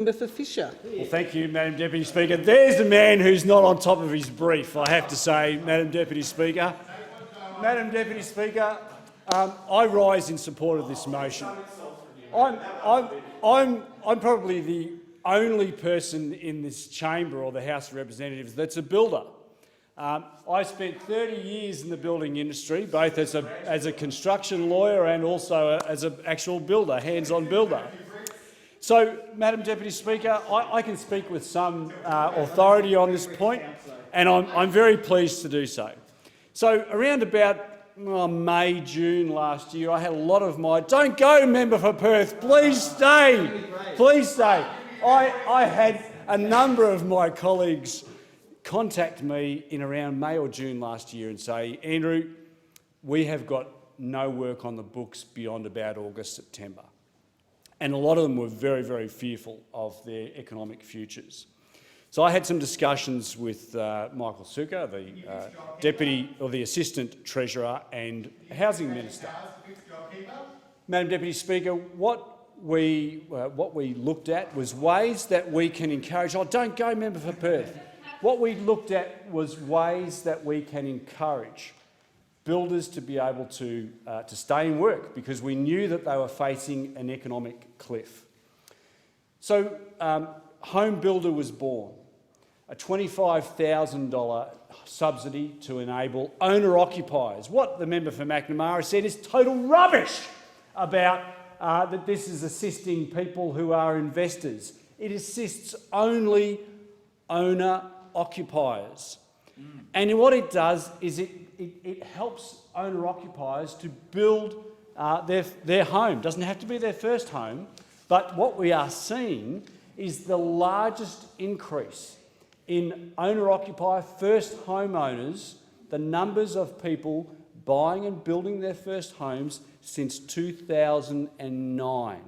Member for Fisher. Well, thank you, Madam Deputy Speaker. There's the man who's not on top of his brief, I have to say, Madam Deputy Speaker. Madam Deputy Speaker, I rise in support of this motion. I'm probably the only person in this chamber or the House of Representatives that's a builder. I spent 30 years in the building industry, both as a construction lawyer and also as an actual builder, hands-on builder. So, Madam Deputy Speaker, I can speak with some authority on this point, and I'm very pleased to do so. So, around about May, June last year, I had a lot of my "Don't go, member for Perth, please stay, please stay." I had a number of my colleagues contact me in around May or June last year and say, "Andrew, we have got no work on the books beyond about August, September." And a lot of them were very, very fearful of their economic futures. So I had some discussions with Michael Sukkar, the Deputy or the Assistant Treasurer and Housing Minister. Madam Deputy Speaker, what we looked at was ways that we can encourage. Oh, don't go, member for Perth. What we looked at was ways that we can encourage builders to be able to stay in work, because we knew that they were facing an economic cliff. So HomeBuilder was born, a $25,000 subsidy to enable owner-occupiers. What the member for McNamara said is total rubbish about that this is assisting people who are investors. It assists only owner-occupiers. And what it does is it helps owner-occupiers to build their home. Doesn't have to be their first home, but what we are seeing is the largest increase in owner-occupier first homeowners, the numbers of people buying and building their first homes since 2009.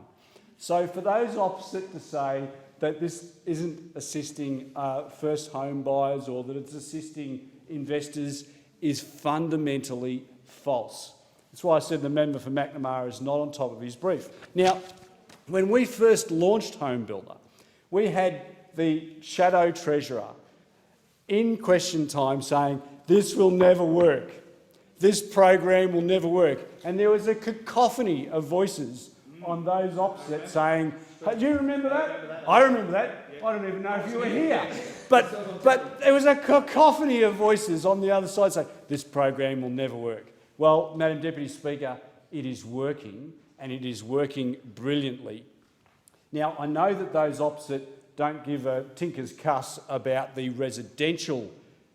So for those opposite to say that this isn't assisting first home buyers or that it's assisting investors is fundamentally false. That's why I said the member for McNamara is not on top of his brief. Now, when we first launched HomeBuilder, we had the Shadow Treasurer in question time saying, "This will never work. This program will never work." And there was a cacophony of voices on those opposite saying, "Do you remember that?" I remember that. I don't even know if you were here. But there was a cacophony of voices on the other side saying, "This program will never work." Well, Madam Deputy Speaker, it is working, and it is working brilliantly. Now, I know that those opposite don't give a tinker's cuss about the residential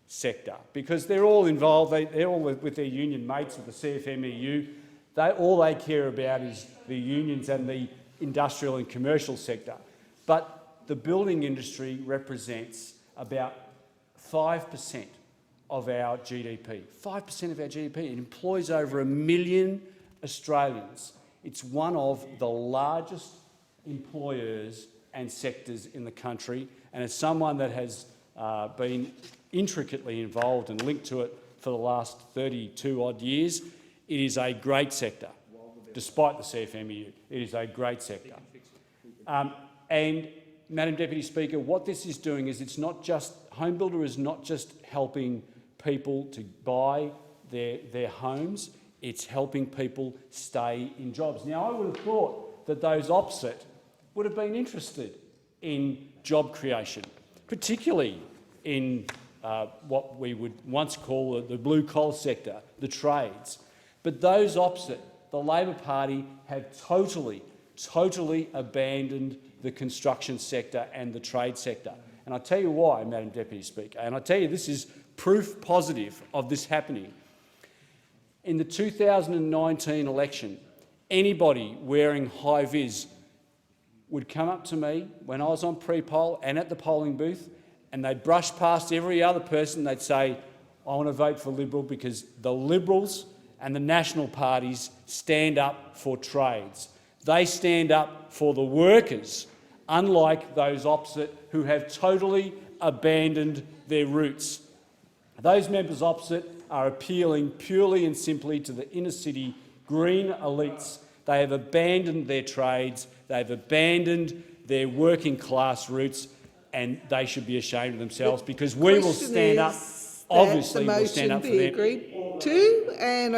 sector, because they're all involved, they're all with their union mates at the CFMEU. All they care about is the unions and the industrial and commercial sector. But the building industry represents about 5% of our GDP. 5% of our GDP. It employs over 1 million Australians. It's one of the largest employers and sectors in the country, and as someone that has been intricately involved and linked to it for the last 32-odd years, it is a great sector. Despite the CFMEU, it is a great sector. And Madam Deputy Speaker, what this is doing is HomeBuilder is not just helping people to buy their homes, it's helping people stay in jobs. Now, I would have thought that those opposite would have been interested in job creation, particularly in what we would once call the blue-collar sector, the trades. But those opposite, the Labor Party, have totally abandoned the construction sector and the trade sector. And I'll tell you why, Madam Deputy Speaker, and I tell you this is proof positive of this happening. In the 2019 election, anybody wearing high-vis would come up to me when I was on pre-poll and at the polling booth, and they'd brush past every other person. They'd say, "I want to vote for Liberal because the Liberals and the national parties stand up for trades. They stand up for the workers, unlike those opposite who have totally abandoned their roots." Those members opposite are appealing purely and simply to the inner-city green elites. They have abandoned their trades. They've abandoned their working class roots, and they should be ashamed of themselves, because we will stand up. Obviously, we'll stand up for them. The motion be agreed to, and